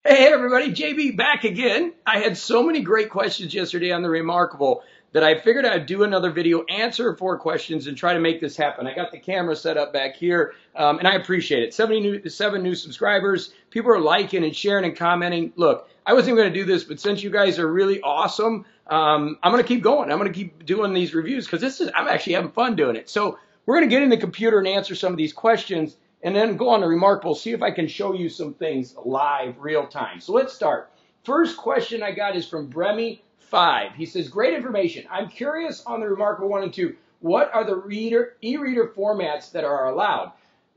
Hey everybody, JB back again. I had so many great questions yesterday on the ReMarkable that I figured I'd do another video, answer 4 questions, and try to make this happen. I got the camera set up back here, and I appreciate it. 7 new subscribers. People are liking and sharing and commenting. Look, I wasn't going to do this, but since you guys are really awesome, I'm going to keep going. I'm going to keep doing these reviews because I'm actually having fun doing it. So we're going to get in the computer and answer some of these questions, and then go on to ReMarkable, see if I can show you some things live, real time. So let's start. First question I got is from Bremy5. He says, great information. I'm curious on the ReMarkable 1 and 2, what are the e-reader formats that are allowed?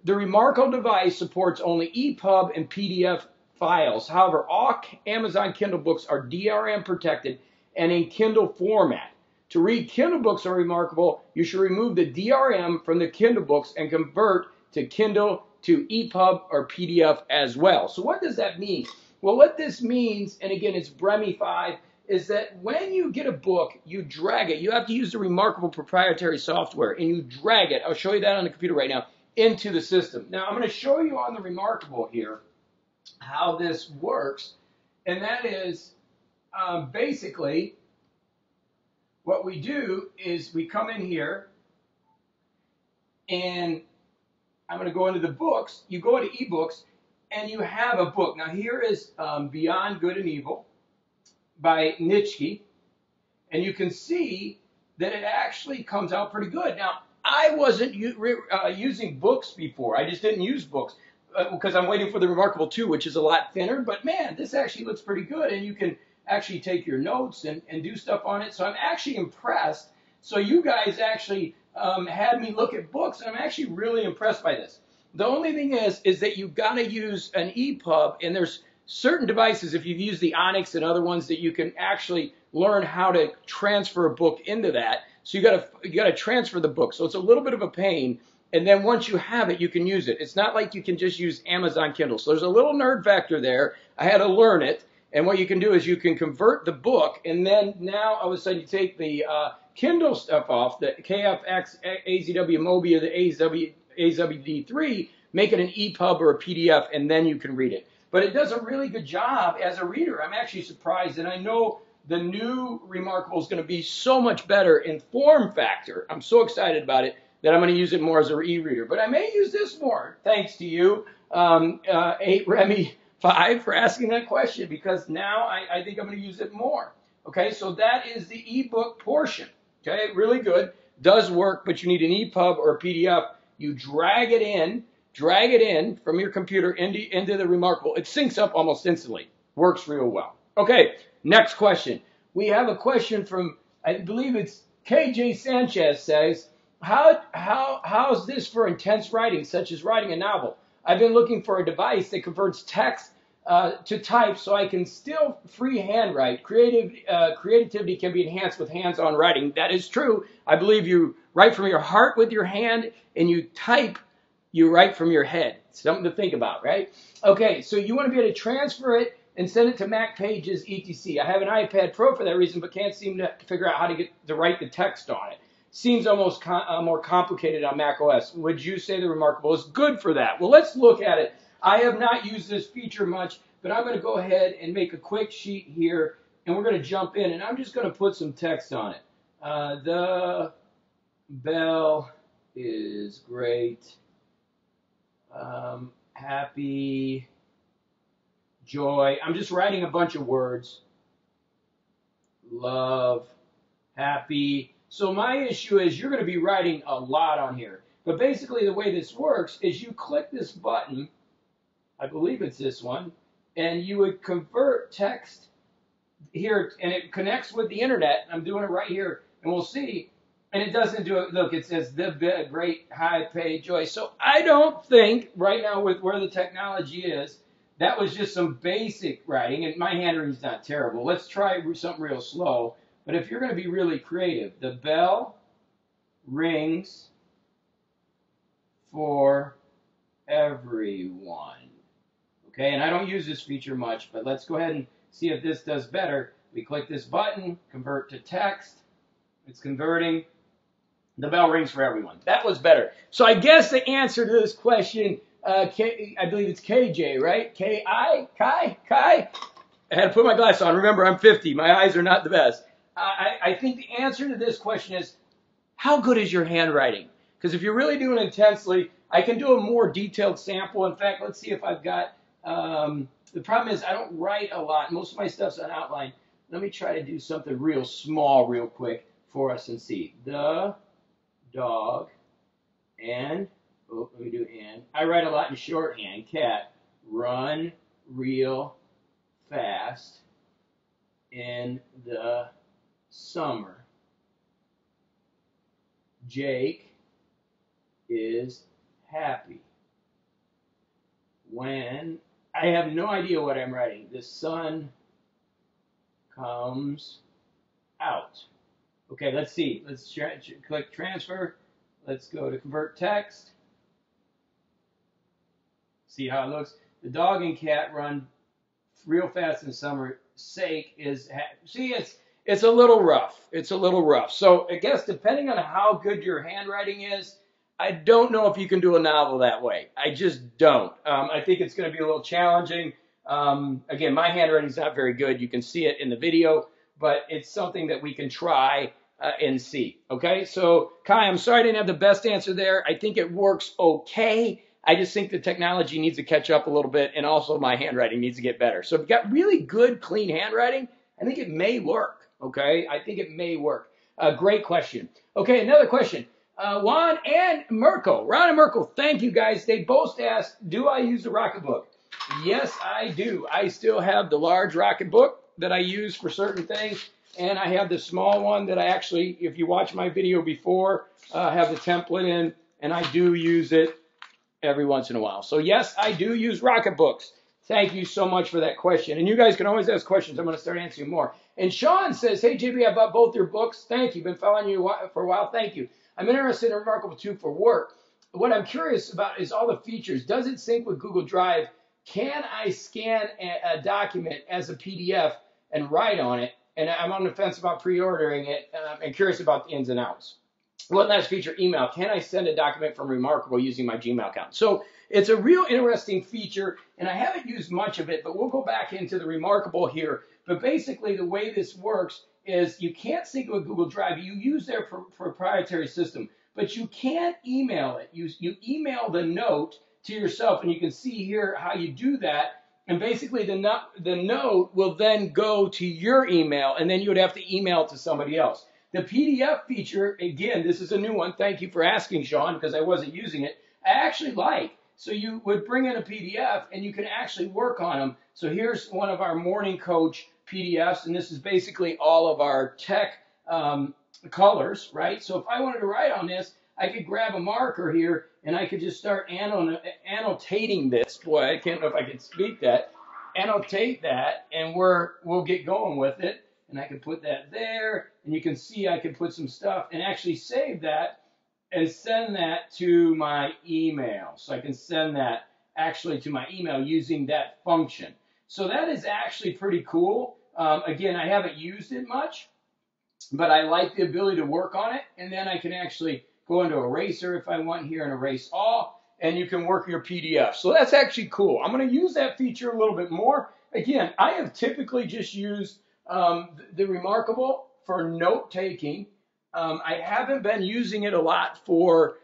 The ReMarkable device supports only EPUB and PDF files. However, all Amazon Kindle books are DRM protected and in Kindle format. To read Kindle books on ReMarkable, you should remove the DRM from the Kindle books and convert to Kindle, to EPUB, or PDF as well. So what does that mean? Well, what this means, and again, it's Bremy5, is that when you get a book, you drag it. You have to use the ReMarkable proprietary software, and you drag it. I'll show you that on the computer right now, into the system. Now, I'm going to show you on the ReMarkable here how this works, and that is basically what we do is we come in here, and I'm going to go into the books. You go into ebooks, and you have a book. Now, here is Beyond Good and Evil by Nitschke, and you can see that it actually comes out pretty good. Now, I wasn't using books before. I just didn't use books because I'm waiting for the ReMarkable 2, which is a lot thinner. But, man, this actually looks pretty good, and you can actually take your notes and do stuff on it. So I'm actually impressed. So you guys actually had me look at books, and I'm actually really impressed by this. The only thing is that you've got to use an EPUB, and there's certain devices, if you've used the Onyx and other ones, that you can actually learn how to transfer a book into that. So you got to transfer the book. So it's a little bit of a pain, and then once you have it, you can use it. It's not like you can just use Amazon Kindle. So there's a little nerd factor there. I had to learn it, and what you can do is you can convert the book, and then now all of a sudden you take the Kindle stuff off, the KFX, AZW Mobia, the AZWD3, make it an EPUB or a PDF, and then you can read it. But it does a really good job as a reader. I'm actually surprised, and I know the new ReMarkable is going to be so much better in form factor. I'm so excited about it that I'm going to use it more as an e-reader. But I may use this more, thanks to you, 8Remy5, for asking that question, because now I think I'm going to use it more. Okay, so that is the ebook portion. Okay, really good. Does work, but you need an EPUB or a PDF. You drag it in from your computer into the ReMarkable. It syncs up almost instantly. Works real well. Okay, next question. We have a question from, I believe it's KJ Sanchez says, how's this for intense writing, such as writing a novel? I've been looking for a device that converts text to type so I can still freehand write. Creativity can be enhanced with hands-on writing. That is true. I believe you write from your heart with your hand, and you type, you write from your head. Something to think about, right? Okay, so you want to be able to transfer it and send it to Mac Pages, etc. I have an iPad Pro for that reason, but can't seem to figure out how to write the text on it. Seems almost more complicated on Mac OS. Would you say the ReMarkable is good for that? Well, let's look at it. I have not used this feature much, but I'm going to go ahead and make a quick sheet here, and we're going to jump in, and I'm just going to put some text on it. The bell is great. Happy, joy. I'm just writing a bunch of words. Love, happy. So my issue is you're going to be writing a lot on here. But basically the way this works is you click this button, I believe it's this one, and you would convert text here, and it connects with the internet. I'm doing it right here, and we'll see. And it doesn't do it. Look, it says the great high pay joy. So I don't think right now with where the technology is, that was just some basic writing, and my handwriting's not terrible. Let's try something real slow. But if you're going to be really creative, the bell rings for everyone. Okay, and I don't use this feature much, but let's go ahead and see if this does better. We click this button, convert to text. It's converting. The bell rings for everyone. That was better. So I guess the answer to this question I believe it's KJ, right? Kai? I had to put my glasses on. Remember, I'm 50. My eyes are not the best. I think the answer to this question is, how good is your handwriting? Because if you're really doing it intensely, I can do a more detailed sample. In fact, let's see if I've got, the problem is I don't write a lot. Most of my stuff's on outline. Let me try to do something real small real quick for us and see. The dog and, oh, let me do and. I write a lot in shorthand. Cat, run real fast in the summer. Jake is happy when, I have no idea what I'm writing. The sun comes out. Okay, let's see. Let's click transfer. Let's go to convert text. See how it looks. The dog and cat run real fast in the summer. Sake is see, it's a little rough. It's a little rough. So I guess depending on how good your handwriting is, I don't know if you can do a novel that way. I just don't. I think it's going to be a little challenging. Again, my handwriting is not very good. You can see it in the video, but it's something that we can try and see. Okay, so Kai, I'm sorry I didn't have the best answer there. I think it works okay. I just think the technology needs to catch up a little bit, and also my handwriting needs to get better. So if you've got really good, clean handwriting, I think it may work. Okay, I think it may work. Great question. Okay, another question. Juan and Merkel. Ron and Merkel, thank you guys. They both asked, do I use the ReMarkable? Yes, I do. I still have the large ReMarkable that I use for certain things, and I have the small one that I actually, if you watch my video before, have the template in, and I do use it every once in a while. So yes, I do use ReMarkable. Thank you so much for that question. And you guys can always ask questions. I'm going to start answering more. And Sean says, hey, JB, I bought both your books. Thank you. Been following you for a while. Thank you. I'm interested in ReMarkable 2 for work. What I'm curious about is all the features. Does it sync with Google Drive? Can I scan a document as a PDF and write on it? And I'm on the fence about pre-ordering it. I'm curious about the ins and outs. One last feature, email. Can I send a document from ReMarkable using my Gmail account? So it's a real interesting feature, and I haven't used much of it, but we'll go back into the ReMarkable here. But basically, the way this works is you can't sync it with Google Drive. You use their proprietary system, but you can't email it. You email the note to yourself, and you can see here how you do that. And basically, the note will then go to your email, and then you would have to email it to somebody else. The PDF feature, again, this is a new one. Thank you for asking, Sean, because I wasn't using it. I actually like. So you would bring in a PDF, and you can actually work on them. So here's one of our Morning Coach PDFs, and this is basically all of our tech colors, right? So if I wanted to write on this, I could grab a marker here, and I could just start annotating this. Boy, I can't know if I can speak that. Annotate that, and we'll get going with it. And I can put that there, and you can see I can put some stuff and actually save that and send that to my email. So I can send that actually to my email using that function. So that is actually pretty cool. Again, I haven't used it much, but I like the ability to work on it. And then I can actually go into Eraser if I want here and erase all, and you can work your PDF. So that's actually cool. I'm going to use that feature a little bit more. Again, I have typically just used the ReMarkable for note taking. I haven't been using it a lot for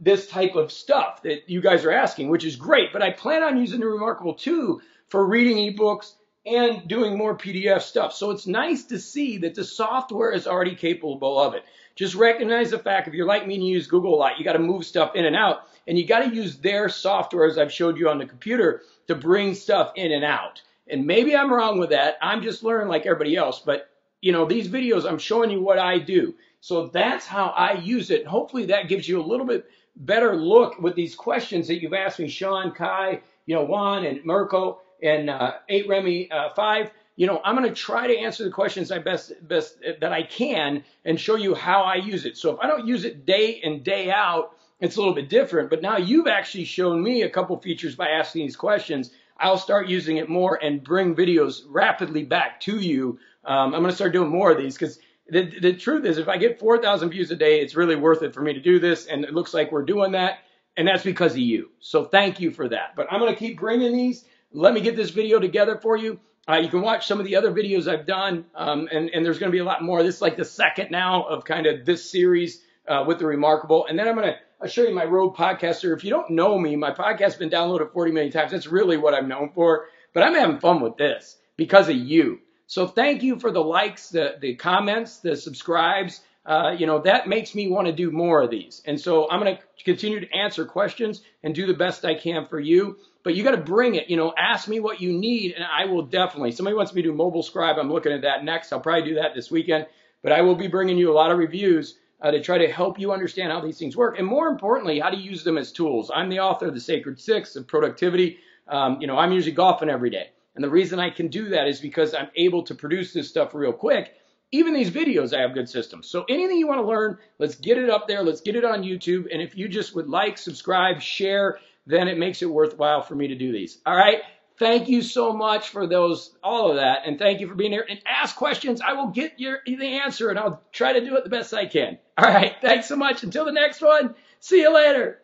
this type of stuff that you guys are asking, which is great. But I plan on using the ReMarkable 2 for reading ebooks and doing more PDF stuff. So it's nice to see that the software is already capable of it. Just recognize the fact, if you're like me and you use Google a lot, you got to move stuff in and out, and you got to use their software, as I've showed you on the computer, to bring stuff in and out. And maybe I'm wrong with that. I'm just learning like everybody else. But, you know, these videos, I'm showing you what I do. So that's how I use it. Hopefully that gives you a little bit better look with these questions that you've asked me, Sean, Kai, you know, Juan, and Mirko, and 8Remy5. You know, I'm going to try to answer the questions best that I can and show you how I use it. So if I don't use it day in, day out, it's a little bit different. But now you've actually shown me a couple features by asking these questions. I'll start using it more and bring videos rapidly back to you. I'm going to start doing more of these because the truth is, if I get 4,000 views a day, it's really worth it for me to do this. And it looks like we're doing that. And that's because of you. So thank you for that. But I'm going to keep bringing these. Let me get this video together for you. You can watch some of the other videos I've done, and there's going to be a lot more. This is like the second now of kind of this series with the ReMarkable. And then I'll show you my Rode Podcaster. If you don't know me, my podcast has been downloaded 40 million times. That's really what I'm known for. But I'm having fun with this because of you. So thank you for the likes, the comments, the subscribes. That makes me want to do more of these. And so I'm going to continue to answer questions and do the best I can for you. But you got to bring it, ask me what you need, and I will definitely. Somebody wants me to do mobile scribe. I'm looking at that next. I'll probably do that this weekend. But I will be bringing you a lot of reviews to try to help you understand how these things work. And more importantly, how to use them as tools. I'm the author of The Sacred Six of Productivity. I'm usually golfing every day. And the reason I can do that is because I'm able to produce this stuff real quick. Even these videos, I have good systems. So anything you want to learn, let's get it up there. Let's get it on YouTube. And if you just would like, subscribe, share, then it makes it worthwhile for me to do these. All right. Thank you so much for all of that. And thank you for being here. And ask questions. I will get the answer, and I'll try to do it the best I can. All right. Thanks so much. Until the next one. See you later.